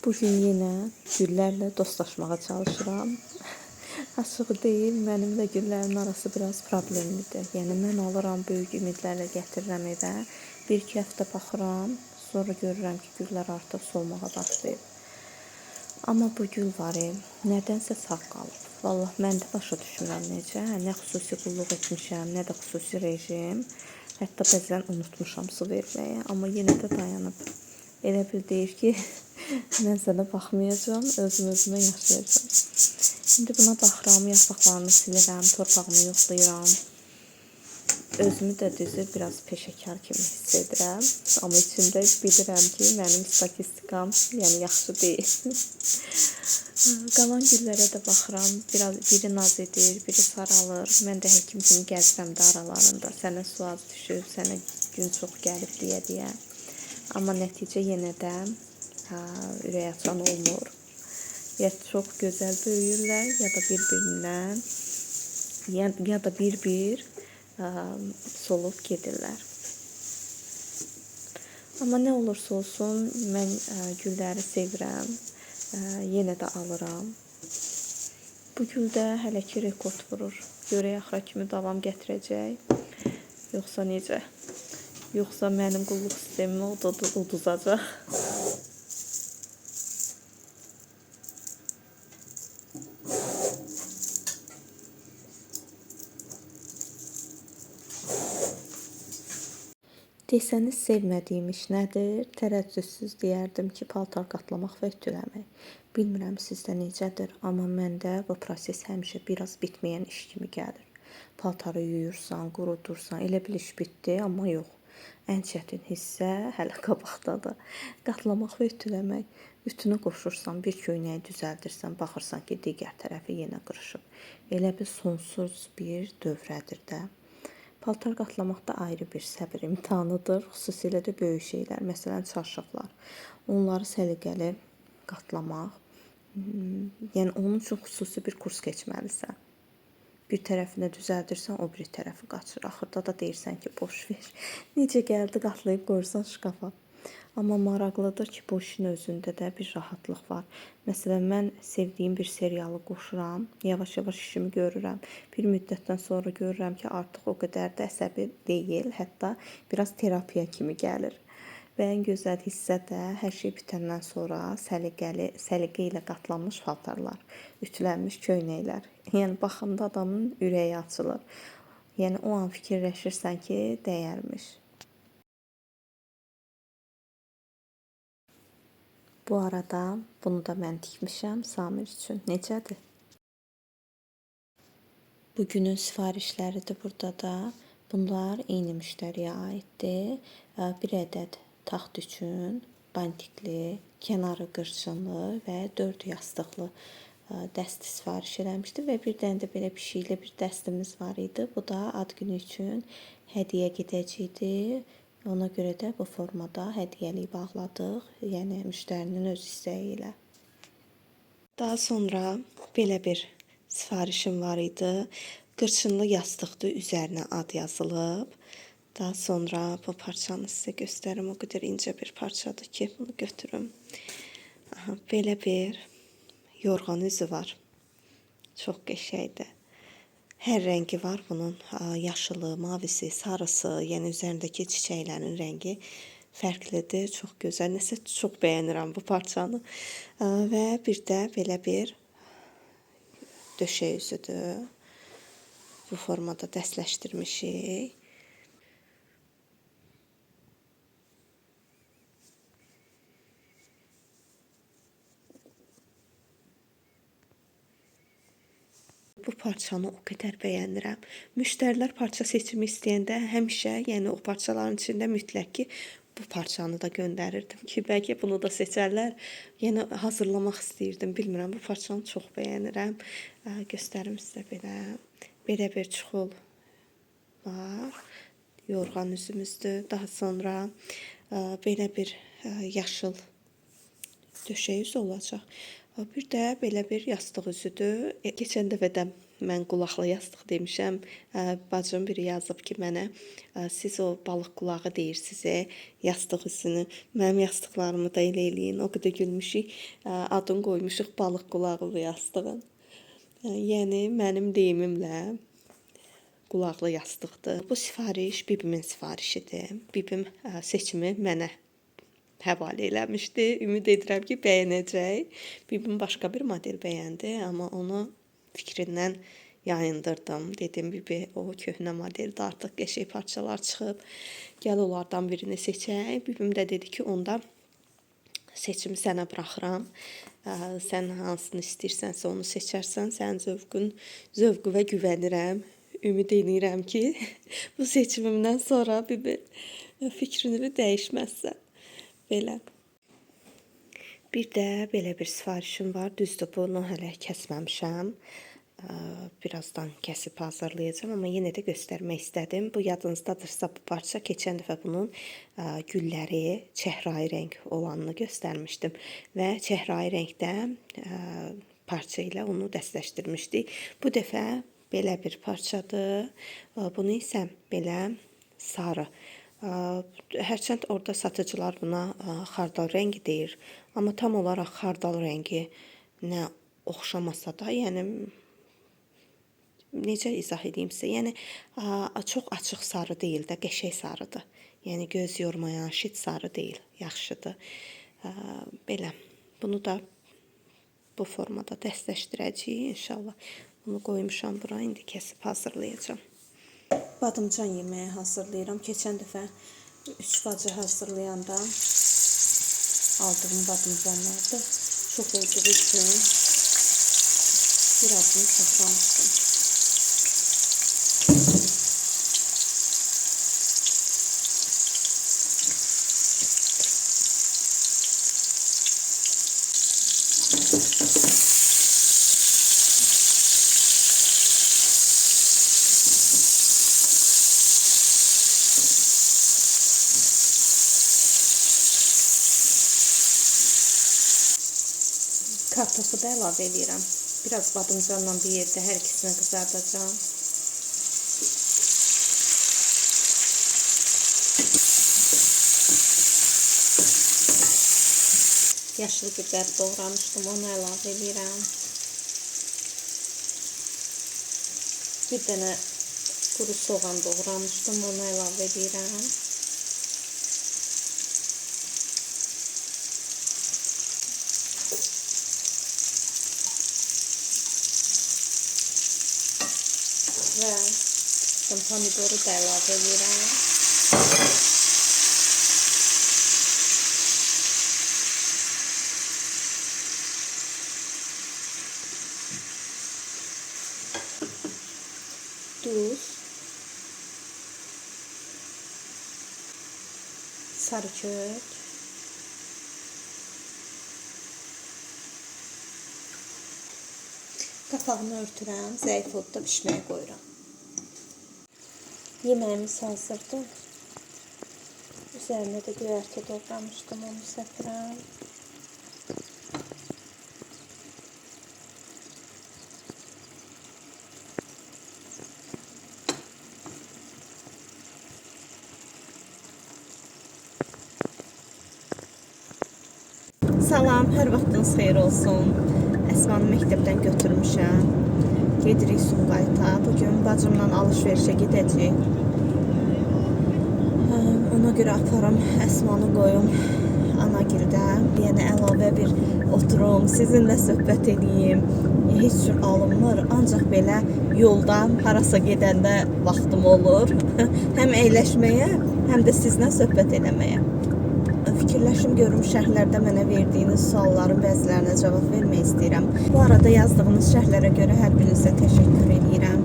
Bugün yenə güllərlə dostlaşmağa çalışıram. Açığı deyil, mənim və güllərin arası biraz problemlidir. Yəni mən alıram, böyük ümidlərlə gətirirəm evə. 1-2 həftə baxıram, sonra görürəm ki, güllər artıq solmağa başlayıb. Amma bu gül var, nədənsə sağ qalıb. Vallahi mən də başa düşmürəm necə. Nə xüsusi qulluq etmişəm, nə də xüsusi rejim. Hətta bəzən unutmuşam su verməyi, amma yenə də dayanıb. Elə bil deyir ki, mən sənə baxmayacağam, özümə yaşayacağım. Şimdi buna baxıram, yarpaqlarını silirəm, torpağını yoxlayıram. Özümü də düzü biraz peşəkar kimi hiss edirəm. Amma içində bilirəm ki, mənim statistikam yəni yaxşı deyil. Qalan güllərə də baxıram. Biri naz edir, biri saralır. Mən də həkim kimi gəzirəm də aralarında. Sənə su az düşüb, sənə gün çox gəlib deyə. Amma nəticə yenə də ürək açan olmur. Ya çox gözəl böyüyürlər, ya da bir-birindən, ya da bir-bir solub gedirlər. Amma nə olursa olsun, mən gülləri sevirəm, yenə də alıram. Bu gül də hələ ki rekord vurur. Görək axıra kimi davam gətirəcək, yoxsa necə? Yoxsa mənim qulluq sistemimi uduzacaq. Desəniz sevmədiyim iş nədir? Tərəddüdsüz deyərdim ki, paltar qatlamaq və ütüləmək. Bilmirəm sizdə necədir, amma məndə bu proses həmişə biraz bitməyən iş kimi gəlir. Paltarı yuyursan, qurutursan, elə bil iş bitdi, amma yox. Ən çətin hissə hələ qabaqdadır. Qatlamaq və ütüləmək. Ütünü qoşursan, bir köynəyi düzəldirsən, baxırsan ki, digər tərəfi yenə qırışıb. Elə bil sonsuz bir dövrədir də. Paltar qatlamaqda ayrı bir səbir imtahanıdır. Xüsusilə də böyük şeylər, məsələn çarşaflar. Onları səliqəli qatlamaq. Yəni onun üçün xüsusi bir kurs keçməlisən. Bir tərəfinə düzəldirsən, o biri tərəfi qaçır. Axırda da deyirsən ki, boş ver. Necə gəldi qatlayıb qoyursan şkafa. Amma maraqlıdır ki, bu işin özündə də bir rahatlıq var. Məsələn, mən sevdiyim bir serialı qoşuram, yavaş-yavaş işimi görürəm. Bir müddətdən sonra görürəm ki, artıq o qədər də əsəbi deyil, hətta biraz terapiya kimi gəlir. Və ən gözəl hissə də hər şey bitəndən sonra səliqə ilə qatlanmış paltarlar, ütülənmiş köynəklər. Yəni baxanda adamın ürəyi açılır. Yəni o an fikirləşirsən ki, dəyərmiş. Bu arada bunu da mən tikmişəm Samir üçün. Necədir? Bugünün sifarişləri də burada da. Bunlar eyni müştəriyə aiddir. Bir ədəd taxt üçün bantikli, kənarı qırçınlı və 4 yastıqlı dəst sifariş eləmişdi və bir dənə də belə pişikli bir dəstimiz var idi. Bu da ad günü üçün hədiyyə gedəcəkdi. Ona görə də bu formada hədiyyəlik bağladıq, yəni müştərinin öz istəyi ilə. Daha sonra belə bir sifarişim var idi. Qırçınlı yastıqdır, üzərinə ad yazılıb. Daha sonra bu parçanı sizə göstərim. O qədər incə bir parçadır ki, bunu götürüm. Belə bir yorğan üzü var. Çox qəşəngdir. Hər rəngi var bunun, yaşılı, mavisi, sarısı, yəni üzərindəki çiçəklərin rəngi fərqlidir, çox gözəl. Nəsə çox bəyənirəm bu parçanı. Və bir də belə bir döşək üzüdür. Bu formada dəstləşdirmişik. Bu parçanı o qədər bəyənirəm. Müştərilər parça seçimi istəyəndə həmişə, yəni o parçaların içində mütləq ki, bu parçanı da göndərirdim ki, bəlkə bunu da seçərlər. Yəni hazırlamaq istəyirdim, bilmirəm. Bu parçanı çox bəyənirəm. Göstərim sizə belə. Belə bir çuxul var. Yorğan üzümüzdür. Daha sonra belə bir yaşıl döşək üzü olacaq. Bir də belə bir yastıq üzüdür. Keçən dəfə də mən qulaqlı yastıq demişəm. Bacım biri yazıb ki, mənə siz o balıq qulağı deyirsiniz, yastıq üstünü. Mənim yastıqlarımı da elə eləyin. O qədər gülmüşük. Adını qoymuşuq balıq qulağı bu yastığın. Yəni mənim deyimimlə qulaqlı yastıqdır. Bu sifariş bibimin sifarişidir. Bibim seçimi mənə həvalə eləmişdi. Ümid edirəm ki, bəyənəcək. Bibim başqa bir model bəyəndi, amma onu fikrindən yayındırdım. Dedim, bibi, o köhnə modeldə artıq qəşəng parçalar çıxıb. Gəl onlardan birini seçək. Bibim də dedi ki, onda seçimi sənə buraxıram. Sən hansını istəyirsənsə onu seçərsən. Sənin zövqünə güvənirəm. Ümid edirəm ki, bu seçimimdən sonra bibi fikrini dəyişməzsən. Belə. Bir də belə bir sifarişim var. Düzdür, bunu hələ kəsməmişəm. Birazdan kəsib hazırlayacağım, amma yenə də göstərmək istədim. Bu yadınızdadırsa bu parça keçən dəfə bunun gülləri çəhrayı rəng olanını göstərmişdim və çəhrayı rəngdə parça ilə onu dəstləşdirmişdik. Bu dəfə belə bir parçadır. Bunu isə belə sarı. Hərçənd orada satıcılar buna xardal rəngi deyir. Amma tam olaraq xardal rəngi nə oxşamasa da, yəni necə izah edeyim sizə? Yəni çox açıq sarı deyil də, qəşəng sarıdır. Yəni göz yormayan şit sarı deyil, yaxşıdır. Belə. Bunu da bu formada dəstləşdirəcəyik inşallah. Bunu qoymuşam bura, indi kəsib hazırlayacağım. Badımcan yeməyi hazırlayıram. Keçən dəfə 3 bacı hazırlayanda aldığım badımcanlardı. Çox olduğu üçün birazını saxlamışdım. Kartofu da əlavə edirəm. Biraz badımcanla bir yerdə hər ikisini qızardacağım. Yaşıl biber doğramışdım, onu əlavə edirəm. Bir dənə quru soğan doğramışdım, onu əlavə edirəm. Və pomidoru da əlavə edirəm. Duz, sarı kök, qapağını örtürəm, zəif odda pişməyə qoyuram. Yeməyimiz hazırdır. Üzərinə də göyərti doğramışdım, onu səpirəm. Salam, hər vaxtınız xeyir olsun. Əsmanı məktəbdən götürmüşəm. Gedirik Sumqayıta. Bugün bacımla alış-verişə gedəcəyik. Ona görə aparım, Əsmanı qoyum Anagildə. Yəni əlavə bir oturum, sizinlə söhbət edeyim. Heç cür alınmır, ancaq belə yolda harasa gedəndə vaxtım olur. Həm əyləşməyə, həm də sizinlə söhbət eləməyə. Fikirləşim görüm şərhlərdə mənə verdiyiniz sualların bəzilərinə cavab vermək istəyirəm. Bu arada yazdığınız şərhlərə görə hər birinizə təşəkkür edirəm.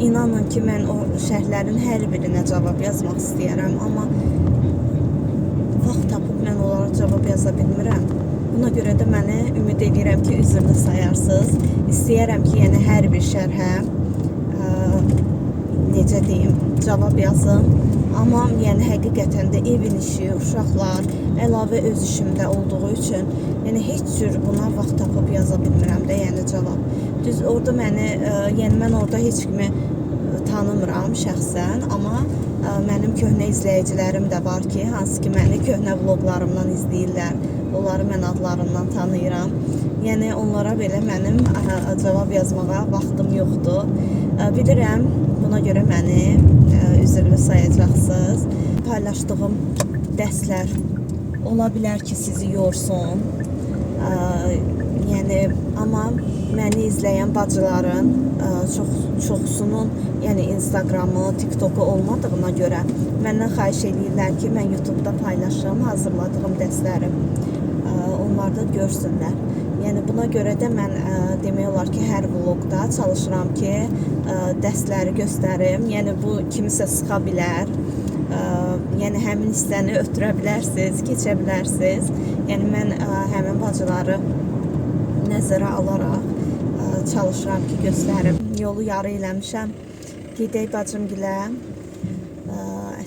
İnanın ki, mən o şərhlərin hər birinə cavab yazmaq istəyirəm, amma vaxt tapıb mən onlara cavab yaza bilmirəm. Buna görə də mənə ümid edirəm ki, üzrünü sayarsınız. İstəyirəm ki, yəni hər bir şərhə necə deyim, cavab yazın. Amma yəni həqiqətən də evin işi, uşaqlar, əlavə öz işimdə olduğu üçün, yəni heç cür buna vaxt tapıb yaza bilmirəm də, yəni cavab. Düz orada məni, yəni mən orada heç kimi tanımıram şəxsən, amma mənim köhnə izləyicilərim də var ki, hansı ki məni köhnə vloqlarımdan izləyirlər. Onları mən adlarından tanıyıram. Yəni onlara belə mənim cavab yazmağa vaxtım yoxdur. Bilirəm, buna görə məni üzrlü sayacaqsınız. Paylaşdığım dərslər ola bilər ki, sizi yorsun. Yəni amma məni izləyən bacıların çoxsunun, yəni Instagramı, TikToku olmadığına görə məndən xahiş edirlər ki, mən YouTube-da paylaşım hazırladığım dərsləri. Onlar da görsünlər. Yəni buna görə də mən demək olar ki, hər vloqda çalışıram ki, dərsləri göstərim. Yəni bu kimisə sıxa bilər. Yəni həmin hissəni ötürə bilərsiniz, keçə bilərsiniz. Yəni mən həmin bacıları nəzərə alaraq çalışıram ki, göstərim. Yolu yarı eləmişəm. Gedək bacımgilə,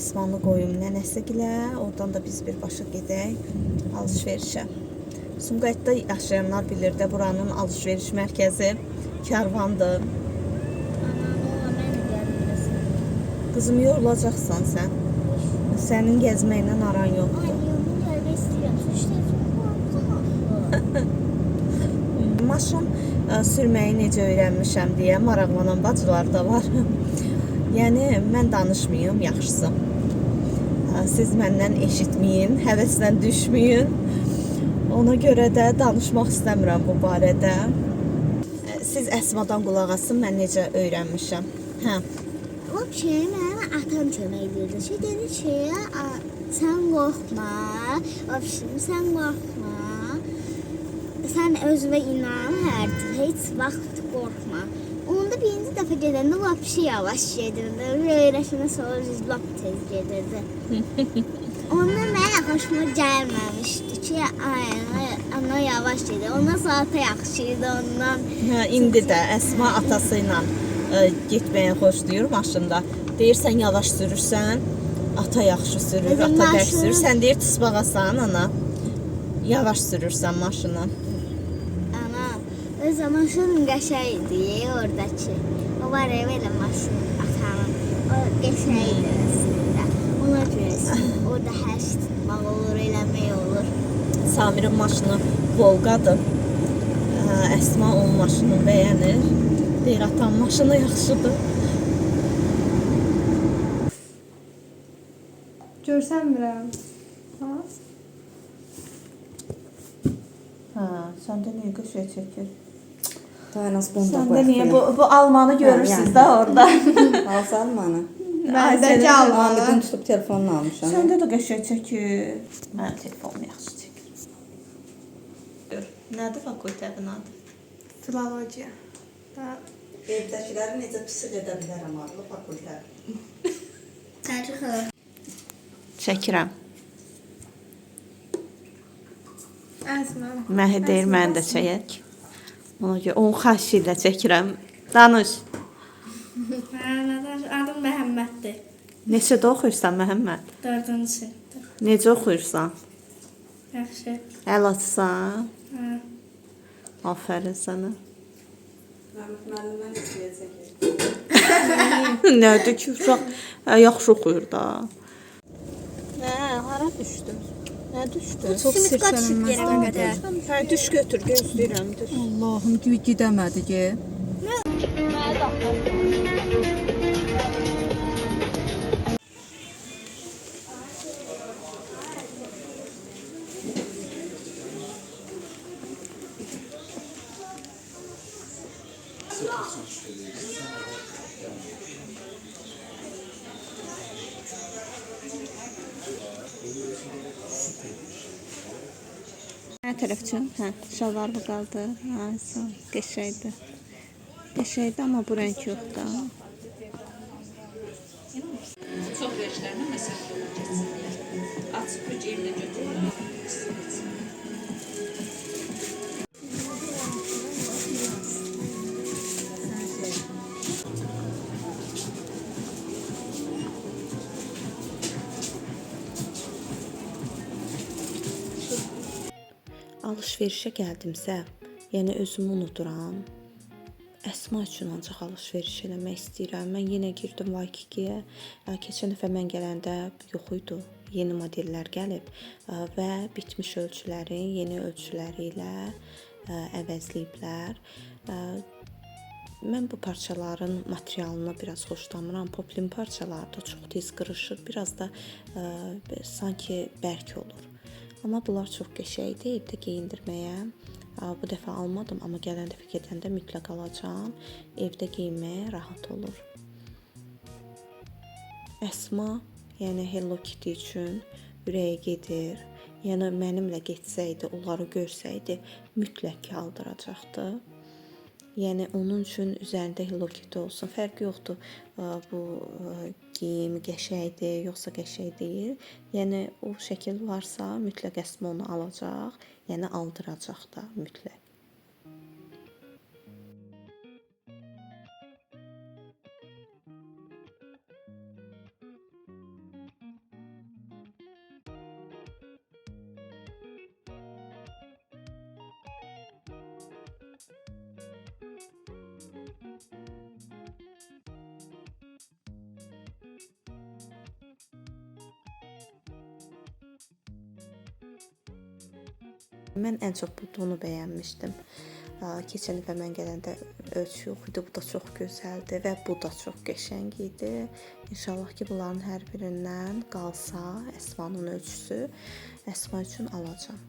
Əsmanı qoyum nənəsigilə, oradan da biz birbaşa gedək alışverişə. Sumqayıtda yaşayanlar bilir də, buranın alışveriş mərkəzi Karvandır. Qızım, yorulacaqsan sən. Sənin gəzməklə aran yoxdur. Maşın sürməyi necə öyrənmişəm deyə maraqlanan bacılar da var. Yəni mən danışmayım, yaxşısı. Siz məndən eşitməyin, həvəslə düşməyin. Ona görə də danışmaq istəmirəm bu barədə. Siz Əsmadan qulaq asın, mən necə öyrənmişəm. Hə. Vəbşə, mənə atam kömək edirdi. Dedi ki, sən qorxma, vəbşə, sən qorxma. Sən özünə inan, heç vaxt qorxma. Onda birinci dəfə gedəndə vəbşə yavaş gedirdi. Öyrəşənə sonra lap tez gedirdi. Onda mənə xoşuma gəlməmişdi ki, ana yavaş gedir. Ondan sonra ata yaxşı idi ondan. Hə, indi də Əsma atası ilə getməyə xoşlayır maşında. Deyirsən yavaş sürürsən, ata yaxşı sürür, ata bərk sürür. Sən deyir tısbağasan ana, yavaş sürürsən maşını. Ana, öz maşın qəşəng idi oradakı. O var elə maşın atanın. O qəşəng idi əslində. Ona görə orada hər şey tutmaq olur, eləmək olur. Samirin maşını Volqadır. Əsma onun maşını bəyənir. Deyir, atam maşını yaxşıdır. Görsənmirəm. Ha? Hə, səndə niyə qəşəng çəkir? Dayanaz bunu da Səndə niyə bu almanı görürsünüz də orada? Alsa almanı. Məndəki almanı. Bütün tutub telefonunu almışam. Səndə də qəşəng çəkir. Mənim telefonum yaxşı çəkir. Nədir fakültənin adı? Filologiya. Evdəkiləri necə pisik edə bilərəm adlı fakültə. Tarixi. Çəkirəm. Əsmə. Məhi deyir, mən də çəkək. Ona görə onun xahiş ilə çəkirəm. Danış. Adım Məhəmməddir. Neçədə oxuyursan Məhəmməd? 4-cü sinifdə. Necə oxuyursan? Yaxşı. Əlaçsan? Hə. Aferin sənə. Müəllimdən istəyəcək. Nədir ki, uşaq yaxşı oxuyur da. Nə, hara düşdü? Nə düşdü? Çox sirklənməz. Hə, düş götür, gözləyirəm, düş. Allahım, gedəmədi ki. Nə tərəfçim? Hə, şalvar bu qaldı. Hə, sağ ol. Qəşəngdir. Qəşəngdir, amma bu rəng yoxdur da. Çox verişlərinə məsələ olur keçsinlər. Açıq hüceymlə götürürlər. Alış-verişə gəldimsə, yəni özümü unuduram. Əsma üçün ancaq alış-veriş eləmək istəyirəm. Mən yenə girdim Waikiki-yə. Keçən dəfə mən gələndə yox idi. Yeni modellər gəlib və bitmiş ölçülərin yeni ölçüləri ilə əvəzləyiblər. Mən bu parçaların materialını biraz xoşlamıram. Poplin parçaları da çox tez qırışır, biraz da sanki bərk olur. Amma bunlar çox qəşəngdir, evdə geyindirməyə. Bu dəfə almadım, amma gələn dəfə gedəndə mütləq alacağam. Evdə geyinməyə rahat olur. Əsma, yəni Hello Kitty üçün ürəyə gedir. Yəni mənimlə getsəydi, onları görsəydi, mütləq ki aldıracaqdı. Yəni onun üçün üzərində Hello Kitty olsun. Fərqi yoxdur. Bu geyim qəşəngdir, yoxsa qəşəng deyil. Yəni o şəkil varsa, mütləq Əsma onu alacaq, yəni aldıracaq da mütləq. Mən ən çox bu tonu bəyənmişdim. Keçən dəfə mən gələndə ölçü yox idi. Bu da çox gözəldir və bu da çox qəşəng idi. İnşallah ki, bunların hər birindən qalsa Əsmanın ölçüsü, Əsma üçün alacağam.